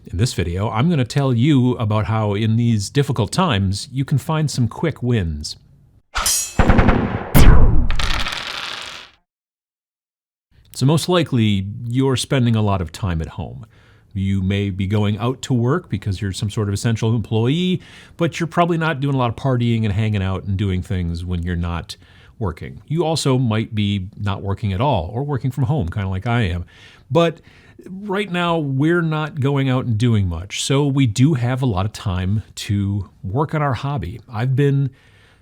In this video, I'm going to tell you about how in these difficult times, you can find some quick wins. So most likely, you're spending a lot of time at home. You may be going out to work because you're some sort of essential employee, but you're probably not doing a lot of partying and hanging out and doing things when you're not working. You also might be not working at all or working from home, kind of like I am. But right now, we're not going out and doing much, so we do have a lot of time to work on our hobby. I've been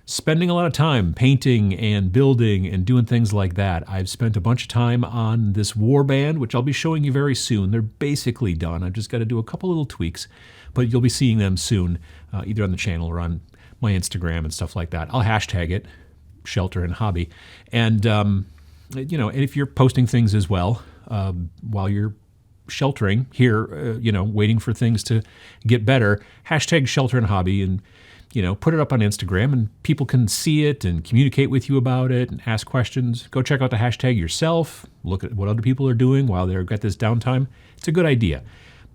spending a lot of time painting and building and doing things like that. I've spent a bunch of time on this warband, which I'll be showing you very soon. They're basically done. I've just got to do a couple little tweaks, but you'll be seeing them soon, either on the channel or on my Instagram and stuff like that. I'll hashtag it, shelter and hobby. And, and if you're posting things as well, while you're sheltering here, waiting for things to get better, hashtag shelter and hobby and, put it up on Instagram and people can see it and communicate with you about it and ask questions. Go check out the hashtag yourself. Look at what other people are doing while they've got this downtime. It's a good idea.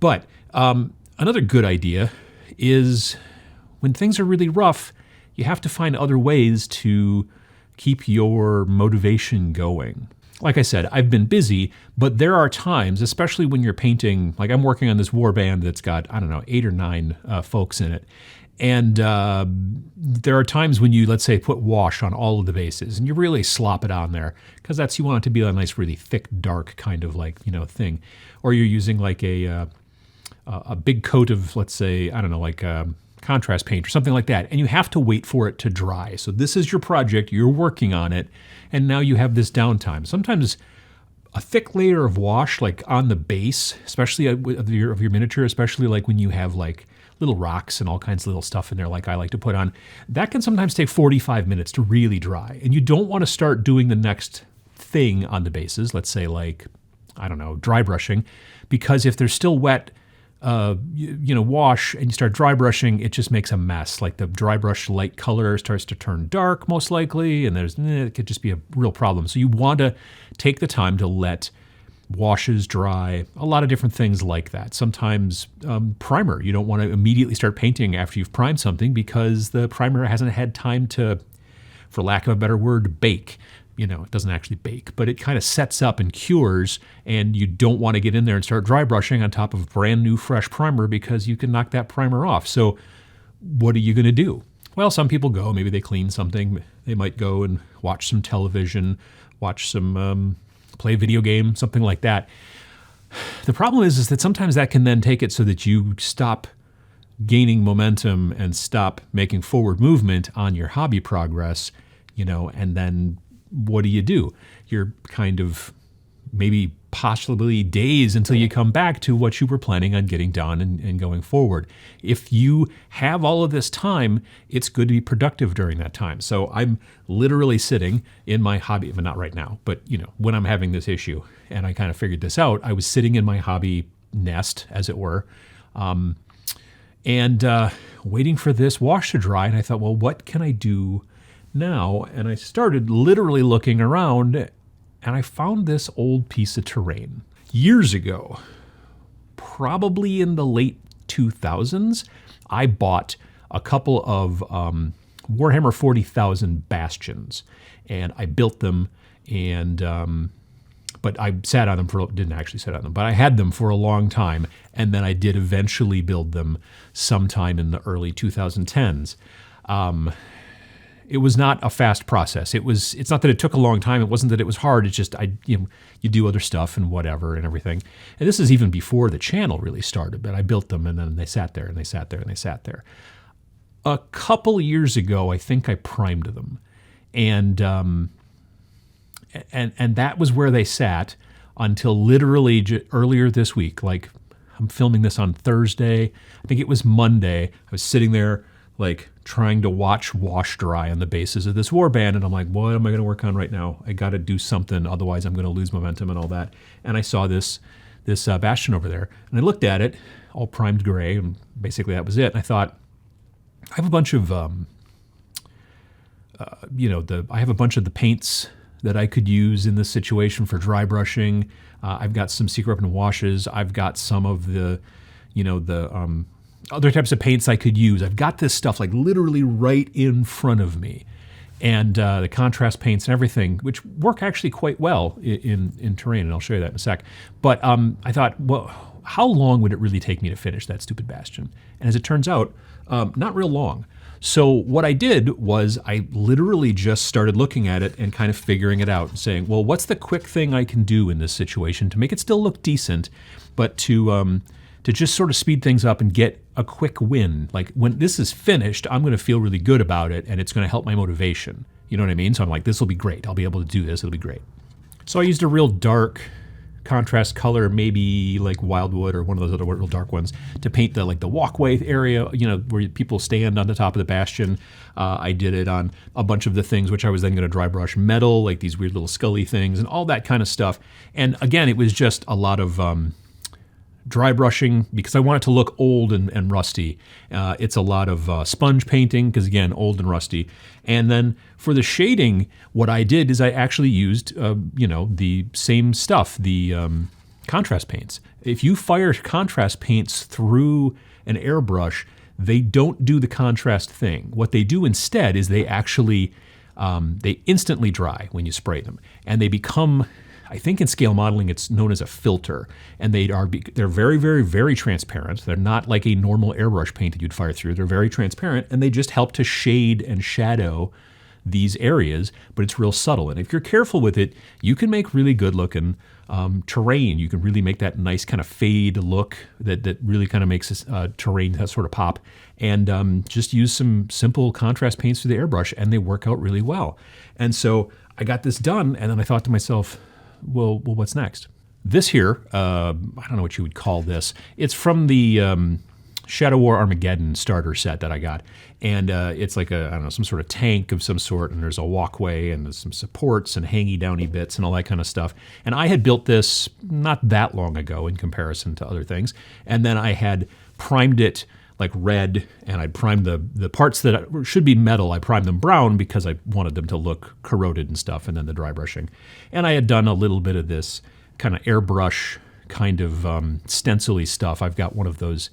But another good idea is when things are really rough, you have to find other ways to keep your motivation going. Like I said, I've been busy, but there are times, especially when you're painting, like I'm working on this warband that's got, 8 or 9 folks in it. And there are times when you, let's say, put wash on all of the bases and you really slop it on there because you want it to be a nice, really thick, dark kind of thing. Or you're using like a big coat of, let's say, contrast paint or something like that. And you have to wait for it to dry. So this is your project, you're working on it, and now you have this downtime. Sometimes a thick layer of wash, like on the base, especially of your miniature, especially like when you have like little rocks and all kinds of little stuff in there like I like to put on, that can sometimes take 45 minutes to really dry. And you don't want to start doing the next thing on the bases, let's say dry brushing, because if they're still wet, wash and you start dry brushing, it just makes a mess. Like the dry brush light color starts to turn dark most likely, and it could just be a real problem. So you want to take the time to let washes dry, a lot of different things like that. Sometimes primer, you don't want to immediately start painting after you've primed something because the primer hasn't had time to, for lack of a better word, bake. It doesn't actually bake, but it kind of sets up and cures, and you don't want to get in there and start dry brushing on top of brand new fresh primer because you can knock that primer off. So what are you going to do? Well, some people go, maybe they clean something. They might go and watch some television, watch some, play a video game, something like that. The problem is that sometimes that can then take it so that you stop gaining momentum and stop making forward movement on your hobby progress, and then what do? You're kind of maybe possibly days until you come back to what you were planning on getting done and going forward. If you have all of this time, it's good to be productive during that time. So I'm literally sitting in my hobby, but not right now, but when I'm having this issue and I kind of figured this out, I was sitting in my hobby nest, as it were, and waiting for this wash to dry. And I thought, well, what can I do now? And I started literally looking around, and I found this old piece of terrain. Years ago, probably in the late 2000s, I bought a couple of Warhammer 40,000 bastions, and I built them, but I sat on them didn't actually sit on them, but I had them for a long time, and then I did eventually build them sometime in the early 2010s. It was not a fast process. It's not that it took a long time. It wasn't that it was hard. It's just you do other stuff and whatever and everything. And this is even before the channel really started, but I built them and then they sat there and they sat there and they sat there. A couple years ago, I think I primed them. And that was where they sat until literally earlier this week. Like, I'm filming this on Thursday. I think it was Monday. I was sitting there trying to watch wash dry on the bases of this warband, and I'm like, what am I going to work on right now? I got to do something, otherwise I'm going to lose momentum and all that. And I saw this bastion over there, and I looked at it, all primed gray, and basically that was it. And I thought, I have a bunch of the paints that I could use in this situation for dry brushing. I've got some secret weapon washes. I've got some of the the other types of paints I could use. I've got this stuff like literally right in front of me. And the contrast paints and everything, which work actually quite well in terrain, and I'll show you that in a sec. But I thought, well, how long would it really take me to finish that stupid bastion? And as it turns out, not real long. So what I did was I literally just started looking at it and kind of figuring it out and saying, well, what's the quick thing I can do in this situation to make it still look decent, but to just sort of speed things up and get a quick win. Like when this is finished, I'm going to feel really good about it and it's going to help my motivation. You know what I mean? So I'm like, this will be great. I'll be able to do this. It'll be great. So I used a real dark contrast color, maybe like Wildwood or one of those other real dark ones, to paint the walkway area, where people stand on the top of the bastion. I did it on a bunch of the things, which I was then going to dry brush metal, like these weird little scully things and all that kind of stuff. And again, it was just a lot of dry brushing because I want it to look old and rusty. It's a lot of sponge painting because, again, old and rusty. And then for the shading, what I did is I actually used, the same stuff, the contrast paints. If you fire contrast paints through an airbrush, they don't do the contrast thing. What they do instead is they actually, they instantly dry when you spray them. And they become, I think in scale modeling, it's known as a filter, and they're very, very, very transparent. They're not like a normal airbrush paint that you'd fire through. They're very transparent, and they just help to shade and shadow these areas, but it's real subtle. And if you're careful with it, you can make really good looking terrain. You can really make that nice kind of fade look that really kind of makes this terrain that sort of pop. And just use some simple contrast paints through the airbrush, and they work out really well. And so I got this done, and then I thought to myself, well, what's next? This here, I don't know what you would call this. It's from the Shadow War Armageddon starter set that I got. And it's like some sort of tank of some sort, and there's a walkway and there's some supports and hangy downy bits and all that kind of stuff. And I had built this not that long ago in comparison to other things. And then I had primed it like red, and I'd primed the parts that should be metal, I primed them brown because I wanted them to look corroded and stuff, and then the dry brushing. And I had done a little bit of this kind of airbrush kind of stencil-y stuff. I've got one of those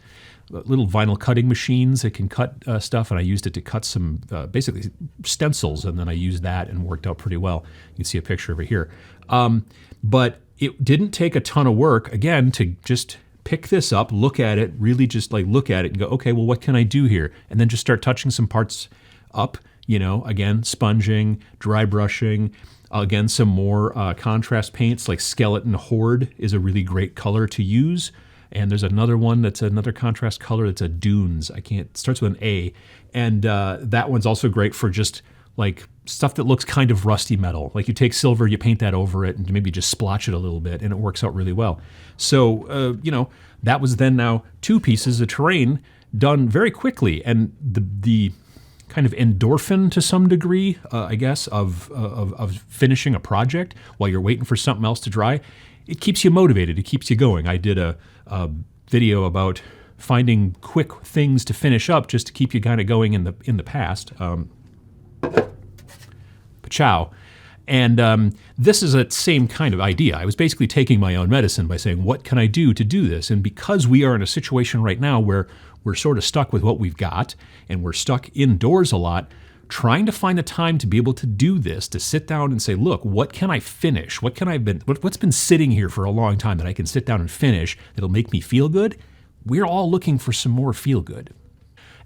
little vinyl cutting machines that can cut stuff, and I used it to cut some basically stencils, and then I used that and worked out pretty well. You can see a picture over here. But it didn't take a ton of work, again, to just pick this up, look at it, really just like look at it and go, okay, well, what can I do here? And then just start touching some parts up, again, sponging, dry brushing, again, some more contrast paints like Skeleton Horde is a really great color to use. And there's another one that's another contrast color that's a Dunes. It starts with an A. And that one's also great for just like stuff that looks kind of rusty metal. Like you take silver, you paint that over it, and maybe just splotch it a little bit, and it works out really well. So, that was then now 2 pieces of terrain done very quickly. And the kind of endorphin to some degree, I guess, of finishing a project while you're waiting for something else to dry, it keeps you motivated. It keeps you going. I did a video about finding quick things to finish up just to keep you kind of going in the past. Pachow. And this is a same kind of idea. I was basically taking my own medicine by saying, what can I do to do this? And because we are in a situation right now where we're sort of stuck with what we've got, and we're stuck indoors a lot, trying to find the time to be able to do this, to sit down and say, look, what can I finish? What's been sitting here for a long time that I can sit down and finish that'll make me feel good? We're all looking for some more feel good.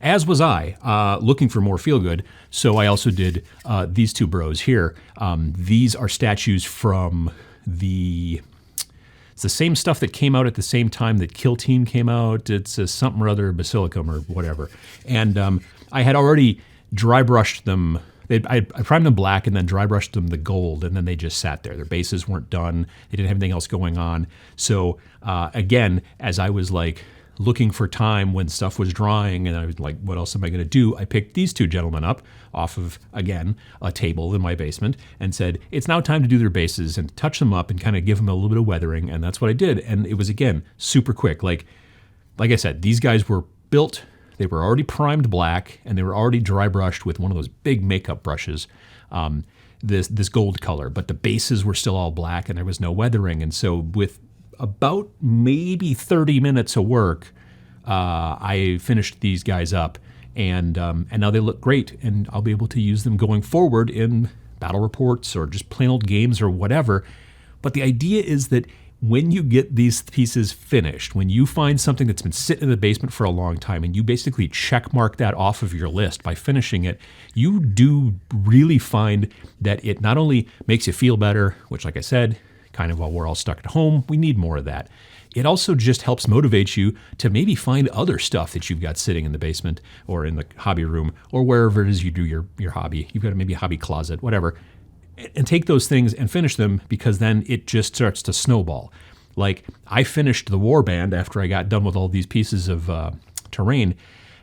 As was I, looking for more feel-good, so I also did these 2 bros here. These are statues from it's the same stuff that came out at the same time that Kill Team came out. It's a something or other, Basilicum or whatever. And I had already dry brushed them. I primed them black and then dry brushed them the gold, and then they just sat there. Their bases weren't done. They didn't have anything else going on. So again, as I was like looking for time when stuff was drying, and I was like, what else am I going to do? I picked these 2 gentlemen up off of, again, a table in my basement and said, it's now time to do their bases and touch them up and kind of give them a little bit of weathering. And that's what I did. And it was, again, super quick. Like I said, these guys were built, they were already primed black, and they were already dry brushed with one of those big makeup brushes, this gold color. But the bases were still all black and there was no weathering. And so with about maybe 30 minutes of work, I finished these guys up, and now they look great, and I'll be able to use them going forward in battle reports or just plain old games or whatever. But the idea is that when you get these pieces finished, when you find something that's been sitting in the basement for a long time and you basically check mark that off of your list by finishing it, you do really find that it not only makes you feel better, which, like I said, kind of while we're all stuck at home, we need more of that. It also just helps motivate you to maybe find other stuff that you've got sitting in the basement or in the hobby room or wherever it is you do your hobby. You've got maybe a hobby closet, whatever. And take those things and finish them, because then it just starts to snowball. Like, I finished the warband after I got done with all these pieces of terrain,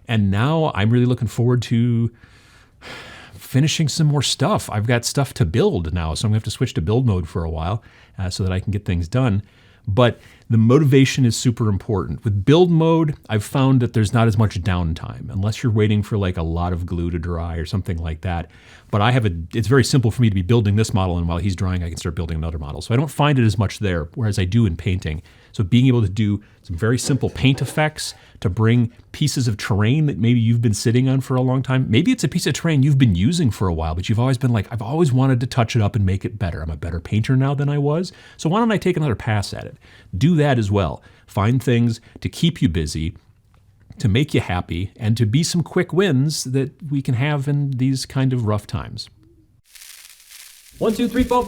and now I'm really looking forward to finishing some more stuff. I've got stuff to build now, so I'm going to have to switch to build mode for a while so that I can get things done. But the motivation is super important. With build mode, I've found that there's not as much downtime, unless you're waiting for like a lot of glue to dry or something like that. But it's very simple for me to be building this model, and while he's drying, I can start building another model. So I don't find it as much there, whereas I do in painting. So being able to do some very simple paint effects to bring pieces of terrain that maybe you've been sitting on for a long time. Maybe it's a piece of terrain you've been using for a while, but you've always been like, I've always wanted to touch it up and make it better. I'm a better painter now than I was. So why don't I take another pass at it? Do that as well. Find things to keep you busy, to make you happy, and to be some quick wins that we can have in these kind of rough times. 1, 2, 3, 4.